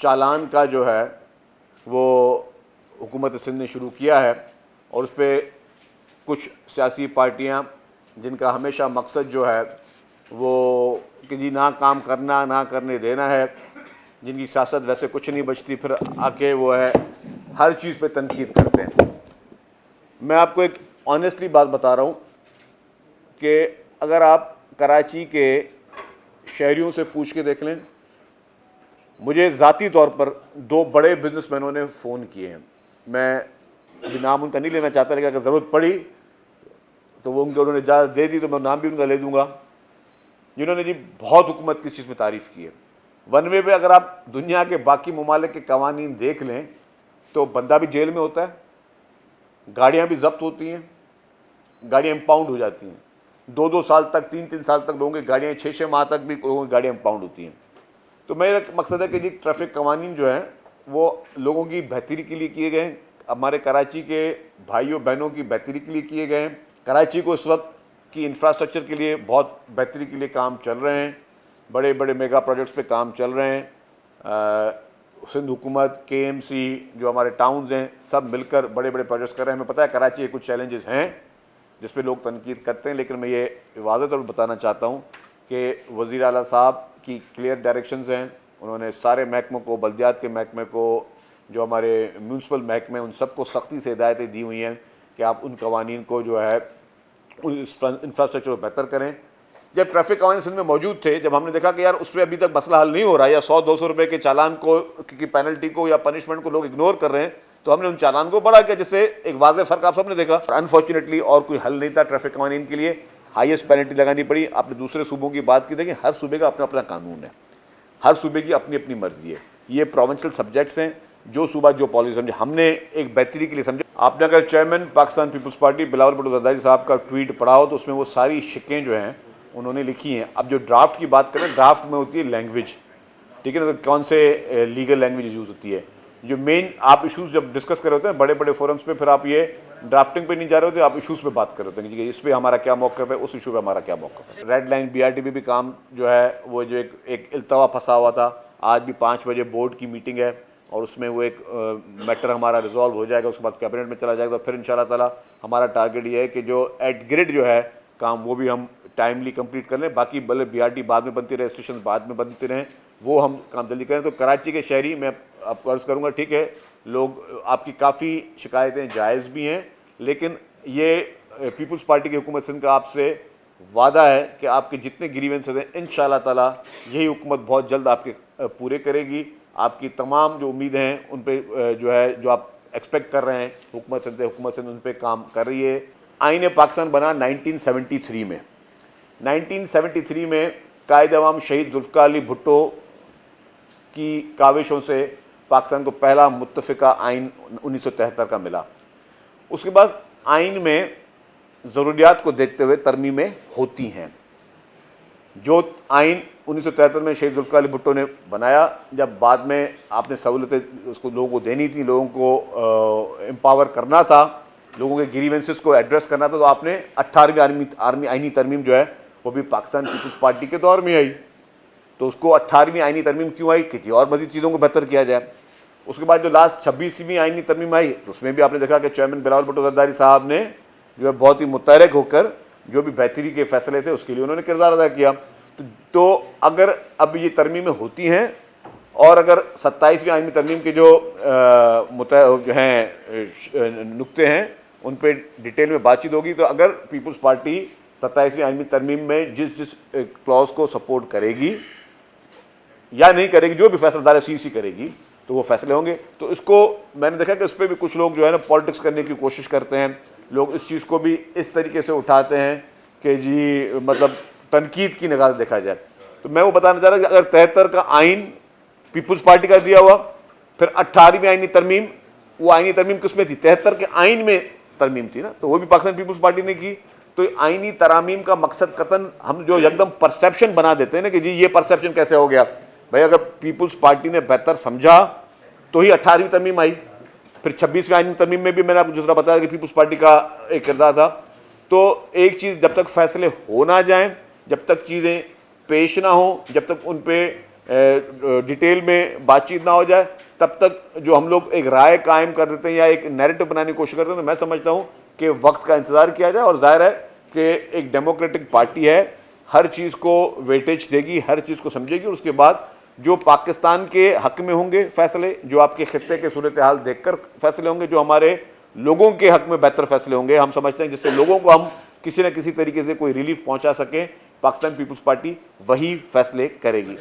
चालान का जो है वो हुकूमत सिंध ने शुरू किया है और उस पर कुछ सियासी पार्टियां जिनका हमेशा मकसद जो है वो कि जी ना काम करना ना करने देना है, जिनकी सियासत वैसे कुछ नहीं बचती, फिर आके वो है हर चीज़ पे तनकीद करते हैं। मैं आपको एक ऑनेस्टली बात बता रहा हूँ कि अगर आप कराची के शहरियों से पूछ के देख लें, मुझे ज़ाती तौर पर दो बड़े बिजनेसमैनों ने फ़ोन किए हैं। मैं अभी नाम उनका नहीं लेना चाहता, लेकिन अगर ज़रूरत पड़ी तो वो उन्होंने इजाज़त दे दी तो मैं नाम भी उनका ले दूँगा, जिन्होंने जी बहुत हुकूमत की इस चीज़ में तारीफ़ की है। वन वे पे अगर आप दुनिया के बाकी ममालिक के कवानीन देख लें तो बंदा भी जेल में होता है, गाड़ियाँ भी जब्त होती हैं, गाड़ियाँ इम्पाउंड हो जाती हैं, 2-2 साल तक 3-3 साल तक लोगों की गाड़ियाँ, 6-6 माह तक भी लोगों की गाड़ियाँ इम्पाउंड होती हैं। तो मेरा मकसद है कि जी ट्रैफिक कवानीन जो है वो लोगों की बेहतरी के लिए किए गए हैं, हमारे कराची के भाइयों बहनों की बेहतरी के लिए किए गए हैं। कराची को इस वक्त की इंफ्रास्ट्रक्चर के लिए बहुत बेहतरी के लिए काम चल रहे हैं, बड़े बड़े मेगा प्रोजेक्ट्स पे काम चल रहे हैं। सिंध हुकूमत, KMC, जो हमारे टाउन्स हैं, सब मिलकर बड़े बड़े प्रोजेक्ट्स कर रहे हैं। हमें पता है कराची के कुछ चैलेंजेस हैं जिस पे लोग तनकीद करते हैं, लेकिन मैं ये वाज़ेह तौर पर बताना चाहता हूँ कि वज़ीर आला साहब की क्लियर डायरेक्शंस हैं। उन्होंने सारे महकमों को, बल्दियात के महकमे को, जो हमारे म्यूनसिपल महकमे, उन सबको सख्ती से हिदायतें दी हुई हैं कि आप उन कवानीन को जो है उन इंफ्रास्ट्रक्चर को बेहतर करें। जब ट्रैफिक कवानीन सिंध में मौजूद थे, जब हमने देखा कि यार उस पर अभी तक मसला हल नहीं हो रहा है, या 100-200 रुपये के चालान को की पेनल्टी को या पनिशमेंट को लोग इग्नोर कर रहे हैं, तो हमने उन चालान को बढ़ा किया, जिससे एक वाज़ेह फ़र्क आप सबने देखा। अनफॉर्चुनेटली और कोई हल नहीं था ट्रैफिक कवानीन के लिए, हाईएस्ट पेनल्टी लगानी पड़ी। आपने दूसरे सूबों की बात की, देखिए हर सूबे का अपना अपना कानून है, हर सूबे की अपनी अपनी मर्जी है। ये प्रोविंशियल सब्जेक्ट्स हैं, जो सूबा जो पॉलिसी समझे, हमने एक बेहतरी के लिए समझे। आपने अगर चेयरमैन पाकिस्तान पीपल्स पार्टी बिलावल भुट्टो जरदारी साहब का ट्वीट पढ़ा हो तो उसमें वो सारी शिकें जो हैं उन्होंने लिखी हैं। अब जो ड्राफ्ट की बात करें, ड्राफ्ट में होती है लैंग्वेज, ठीक है ना, तो कौन से लीगल लैंग्वेज यूज़ होती है। जो मेन आप इशूज़ जब डिस्कस कर रहे होते हैं बड़े बड़े फोरम्स पे, फिर आप ये ड्राफ्टिंग पे नहीं जा रहे होते, आप इशूज़ पे बात कर रहे होते हैं कि इस पर हमारा क्या मौक़िफ़ है, उस इशू पे हमारा क्या मौक़िफ़ है। रेड लाइन BRT भी काम जो है वो जो एक इल्तवा फंसा हुआ था, आज भी 5 बजे बोर्ड की मीटिंग है और उसमें वो एक मैटर हमारा रिजॉल्व हो जाएगा, उसके बाद कैबिनेट में चला जाएगा। फिर इंशाल्लाह ताला हमारा टारगेट ये है कि जो एट ग्रिड जो है काम वो भी हम टाइमली कंप्लीट कर लें। बाकी भले BRT बाद में बनती रहे, स्टेशन बाद में बनते रहें, वो हम काम जल्दी करें। तो कराची के शहरी, मैं आपको अर्ज़ करूँगा, ठीक है लोग आपकी काफ़ी शिकायतें जायज़ भी हैं, लेकिन ये पीपल्स पार्टी की हुकूमत सिंध का आपसे वादा है कि आपके जितने ग्रीवेंसेस हैं इंशाल्लाह ताला यही हुकूमत बहुत जल्द आपके पूरे करेगी। आपकी तमाम जो उम्मीदें हैं उन पे जो है, जो आप एक्सपेक्ट कर रहे हैं, हुकूमत सिंध उन पर काम कर रही है। आईन पाकिस्तान बना 1973 में। 1973 में कायद अवाम शहीद जुल्फ़िकार अली भुट्टो की काविशों से पाकिस्तान को पहला मुत्तफ़िका आइन 1973 का मिला। उसके बाद आइन में ज़रूरियात को देखते हुए तरमीमें होती हैं। जो आइन 1973 में शहीद जुल्फ़िकार अली भुट्टो ने बनाया, जब बाद में आपने सहूलतें उसको लोगों को देनी थी, लोगों को एम्पावर करना था, लोगों के ग्रीवेंसेस को एड्रेस करना था, तो आपने 18वीं आइनी तरमीम जो है वो भी पाकिस्तान पीपल्स पार्टी के दौर में आई। तो उसको 18वीं आइनी तरमीम क्यों आई कि और मज़ीद चीज़ों को बेहतर किया जाए। उसके बाद जो लास्ट 26वीं आइनी तरमीम आई तो उसमें भी आपने देखा कि चेयरमैन बिलावल भुट्टो जरदारी साहब ने जो है बहुत ही मुतहरक होकर जो भी बेहतरी के फैसले थे उसके लिए उन्होंने किरदार अदा किया। तो अगर अब ये तरमीमें होती हैं और अगर 27वीं आइनी तरमीम के जो हैं नुक्ते हैं उन पर डिटेल में बातचीत होगी, तो अगर पीपल्स पार्टी 27वीं आइनी तरमीम में जिस क्लॉज को सपोर्ट करेगी या नहीं करेगी, जो भी फैसला CC करेगी, तो वो फैसले होंगे। तो इसको मैंने देखा कि इस पर भी कुछ लोग जो है ना पॉलिटिक्स करने की कोशिश करते हैं। लोग इस चीज़ को भी इस तरीके से उठाते हैं कि जी मतलब तनकीद की निगाह से देखा जाए। तो मैं वो बताना चाह रहा कि अगर 73 का आइन पीपल्स पार्टी का दिया हुआ, फिर 18वीं आइनी तरमीम, वो आइनी तरमीम किस में थी? 73 के आइन में तरमीम थी ना, तो वो भी पाकिस्तान पीपल्स पार्टी ने की। तो आइनी तरामीम का मकसद कतन हम जो एकदम परसेप्शन बना देते हैं ना कि जी ये परसेप्शन कैसे हो गया भाई, अगर पीपल्स पार्टी ने बेहतर समझा तो ही 18वीं तरमीम आई। फिर 26वीं आइनी तरमीम में भी मैंने आपको दूसरा बताया कि पीपल्स पार्टी का एक किरदार था। तो एक चीज़, जब तक फैसले हो ना जाएं, जब तक चीज़ें पेश ना हो, जब तक उन पे डिटेल में बातचीत ना हो जाए, तब तक जो हम लोग एक राय कायम कर देते हैं या एक नैरेटिव बनाने की कोशिश करते हैं, तो मैं समझता हूँ कि वक्त का इंतज़ार किया जाए। और जाहिर है कि एक डेमोक्रेटिक पार्टी है, हर चीज़ को वेटेज देगी, हर चीज़ को समझेगी, और उसके बाद जो पाकिस्तान के हक में होंगे फैसले, जो आपके खित्ते के सूरत हाल देखकर फैसले होंगे, जो हमारे लोगों के हक में बेहतर फैसले होंगे, हम समझते हैं जिससे लोगों को हम किसी न किसी तरीके से कोई रिलीफ पहुंचा सकें, पाकिस्तान पीपल्स पार्टी वही फैसले करेगी।